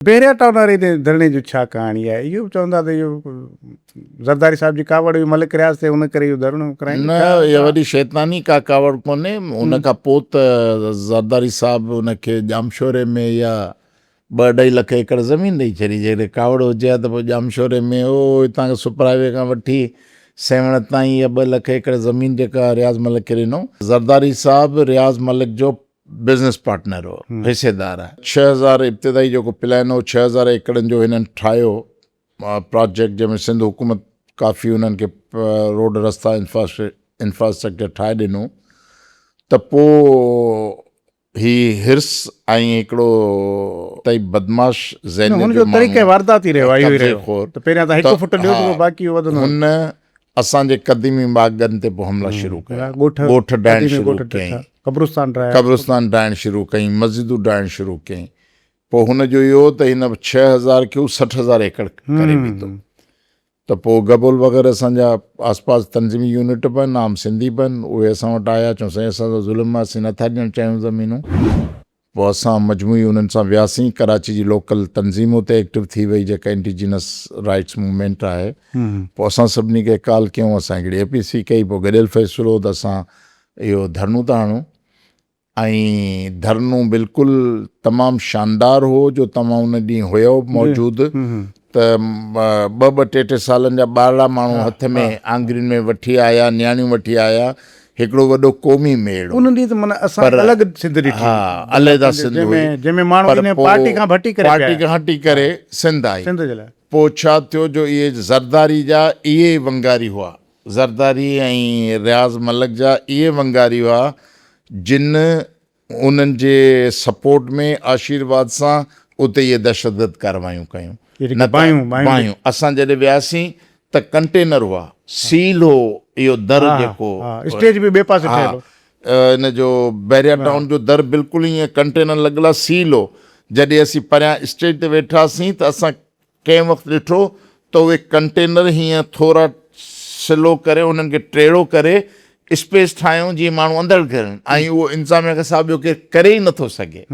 बेरिया town वारे धरणे जो छा कहाणी आहे? इहो बि चवंदा त इहो ज़रदारी साहिब जी कावड़ हुई मलिक रियाज़ ते, हुन करे इहो धरणो कराईं। न, इहा वॾी शैतानी का कावड़ कोन्हे। उन खां पोइ त ज़रदारी साहिब उनखे जामशोरे में या 2-2.5 लख एकड़ ज़मीन ॾेई छॾी। जॾहिं कावड़ हुजे हा त पोइ जामशोरे में हितां खां सुपरावे खां वठी सेवण ताईं या 2 लख एकड़ ज़मीन जेका रियाज़ मलिक खे ॾिनो। ज़रदारी साहिब रियाज़ मलिक जो बिज़नेस पार्टनर हो, हिसेदार आहे। 6000 इब्तिदाई जेको प्लान हो 6000 एकड़नि जो हिननि ठाहियो प्रोजेक्ट, जंहिंमें सिंध हुकूमत काफ़ी उन्हनि खे रोड रस्ता इंफ्रास्ट्रक्चर ठाहे ॾिनो। त पोइ ही हिर्स ऐं हिकिड़ो तई बदमाश हुनजो तरीक़े वारदात ई रहियो आहे। त पहिरियां त 1 फुट ॾियो त बाक़ी वधंदो। हुन असांजे क़दीमी बाग़नि ते पोइ हमला शुरू कया, ॻोठ ॾाइण शुरू कयईं, कब्रिस्तान ॾाइण शुरू कयईं, मस्जिदूं ॾाइण शुरू कयईं। पोइ हुनजो इहो त हिन 6000 खे 60,000 एकड़ करे ॾिनो। त पोइ गबोल वग़ैरह असांजा आसपास तंज़ीमी यूनिट बि आहिनि, आम सिंधी बि आहिनि, उहे असां वटि आया। चऊं साईं असां ज़ुल्म आहे, असीं नथा ॾियणु चाहियूं ज़मीनूं। पोइ असां मजमूई उन्हनि सां वियासीं। कराची जी लोकल तंज़ीम उते एक्टिव थी वई, जेका इंडिजिनस राइट्स मूवमेंट आहे। पोइ असां सभिनी खे कॉल कयूं, असां हिकिड़ी APC कई। पोइ गॾियल फ़ैसिलो त असां इहो धरनो था हणूं। ऐं धरनो बिल्कुलु तमामु शानदार हो, जो तव्हां उन ॾींहुं हुयो मौजूदु। त 2-2, 3-3 सालनि जा ॿारड़ा माण्हू हथ में आंगुरियुनि में वठी आया, नियाणियूं वठी आया। हिकिड़ो वॾो क़ौमी मेड़ो। उन ॾींहुं त माना असां अलॻि सिंध ॾिठी। हा, अलॻि सिंध हुई, जंहिंमें माण्हू पार्टी खां हटी करे सिंध आई। सिंध जे लाइ पोइ छा थियो, जो इहे ज़रदारी जा इहे वंगारी हुआ, ज़रदारी ऐं रियाज़ मलिक जा इहे वंगारी हुआ, जिन उन्हनि जे सपोर्ट में आशीर्वाद सां उते इहे दहशतगर्द कार्रवायूं कयूं। बायूं असां जॾहिं वियासीं त कंटेनर हुआ, सील हो, इहो दर जेको स्टेज बि ॿिए पासे ठहियल हो। इन जो बैरिया टाउन जो दर बिल्कुलु ईअं कंटेनर लॻल आहे, सील हो। जॾहिं असीं परियां स्टेज ते वेठासीं त असां कंहिं वक़्तु ॾिठो त उहे कंटेनर हीअं थोरा स्लो करे उन्हनि खे टेढ़ो करे स्पेस ठाहियूं जीअं माण्हू अंदरि घिरनि, ऐं उहो इंतिज़ामिया खां सां ॿियो केरु करे ई नथो सघे।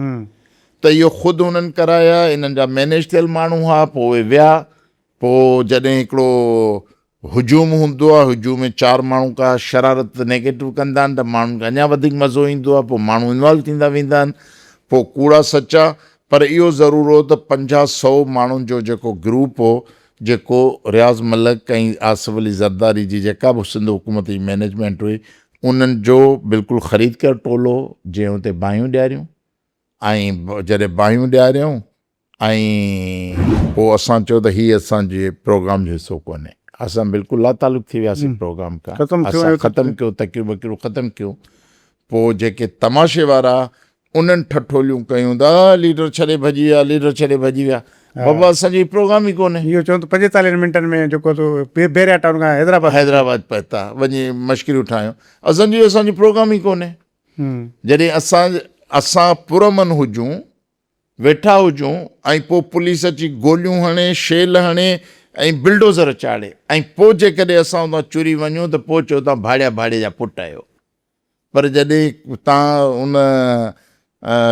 त इहो ख़ुदि हुननि कराया, इन्हनि जा मैनेज थियल माण्हू हुआ। पोइ उहे विया। पोइ जॾहिं हिकिड़ो हुजूम हूंदो आहे, हुजूम में 4 माण्हू का शरारत नेगेटिव कंदा आहिनि, त माण्हुनि खे अञा वधीक मज़ो ईंदो आहे। पोइ माण्हू इन्वॉल्व थींदा वेंदा आहिनि। पोइ कूड़ा सचा, पर इहो ज़रूरु हो त 50-100 माण्हुनि जो जेको ग्रुप हो, जेको रियाज़ मलिक ऐं आसिफ अली ज़रदारी जी जेका बि सिंध हुकूमत जी मैनेजमेंट हुई, उन्हनि जो बिल्कुलु ख़रीद कर टोलो, जंहिं हुते बाहियूं ॾियारियूं। ऐं जॾहिं बाहियूं ॾियारियूं ऐं पोइ असां चयो त हीअ असांजे प्रोग्राम जो हिसो कोन्हे। असां बिल्कुलु लातालुक थी वियासीं प्रोग्राम खां। असां ख़तमु कयो, तकियूं वकियूं ख़तमु कयूं। पोइ जेके तमाशे वारा उन्हनि ठठोलियूं कयूं त लीडर छॾे भॼी विया, लीडर छॾे भॼी विया। बाबा असांजी प्रोग्राम ई कोन्हे। इहो चवनि त 45 मिंटनि में जेको बेरिया टाउन खां हैदराबाद पहुता वञी मश्किरियूं ठाहियूं। असांजी प्रोग्राम ई कोन्हे। जॾहिं असां पुरमन हुजूं, वेठा हुजूं, ऐं पोइ पुलिस अची गोलियूं हणे, शेल हणे ऐं बिल्डोज़र चाढ़े, ऐं पोइ जेकॾहिं असां उतां चुरी वञूं त पोइ चओ तव्हां भाड़े जा पुट आहियो। पर जॾहिं तव्हां उन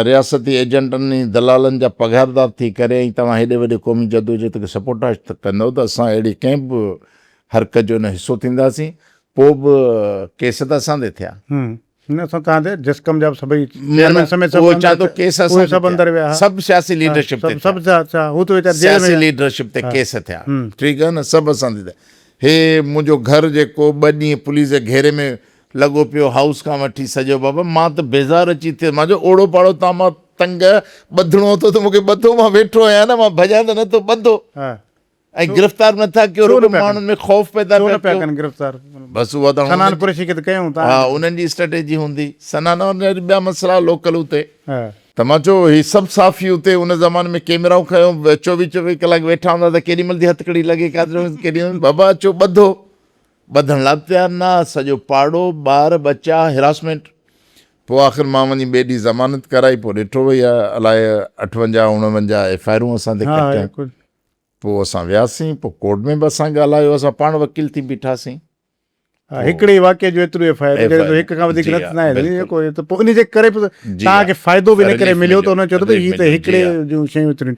रियासती एजेंटनि दलालनि जा पघारदार थी करे ऐं तव्हां हेॾे वॾे क़ौमी जदोजहद खे सपोर्टाज कंदव, त असां अहिड़ी कंहिं बि हरकत जो न हिसो थींदासीं। पोइ बि केस त असां ते थिया। सभु सियासी लीडरशिप ते केस थिया। ठीकु आहे न, सभु असां ते थिया। हे मुंहिंजो घर जेको 2 ॾींहं पुलिस जे घेरे में लॻो पियो, हाउस खां वठी सॼो। बाबा मां त बेज़ार अची थियो। मां चयो ओड़ो पाड़ो तव्हां मां तंग ॿधणो थो त मूंखे ॿधो, मां वेठो आहियां न, मां भॼां त नथो, ॿधो। ऐं गिरफ़्तार नथा कयो, माण्हुनि में ख़ौफ़ पैदा कयो। बसि उहा त उन्हनि जी स्ट्रेटेजी हूंदी। सनान ॿिया मसइला लोकल उते। त मां चयो ही सभु साफ़ी उते उन ज़माने में कैमराऊं खयो, 24 कलाक वेठा हूंदा त केॾी महिल जी हथकड़ी लॻे, केॾी महिल बाबा अचो ॿधो। ॿधण लाइ तयारु न, सॼो पाड़ो, ॿार बच्चा, हिरासमेंट। पोइ आख़िर मां वञी ॿिए ॾींहुं ज़मानत कराई। पोइ ॾिठो वई आहे अलाए 58-49 FIR असां ते कटियूं। पोइ असां वियासीं। पोइ कोर्ट में बि असां ॻाल्हायो, असां पाण वकील थी बीठासीं। हिकिड़े वाक़े जो एतिरो हिक खां वधीक न आहे। पोइ इन जे करे तव्हांखे फ़ाइदो बि इन करे मिलियो त हुन चयो त हीअ त हिकिड़े जूं शयूं एतिरियूं।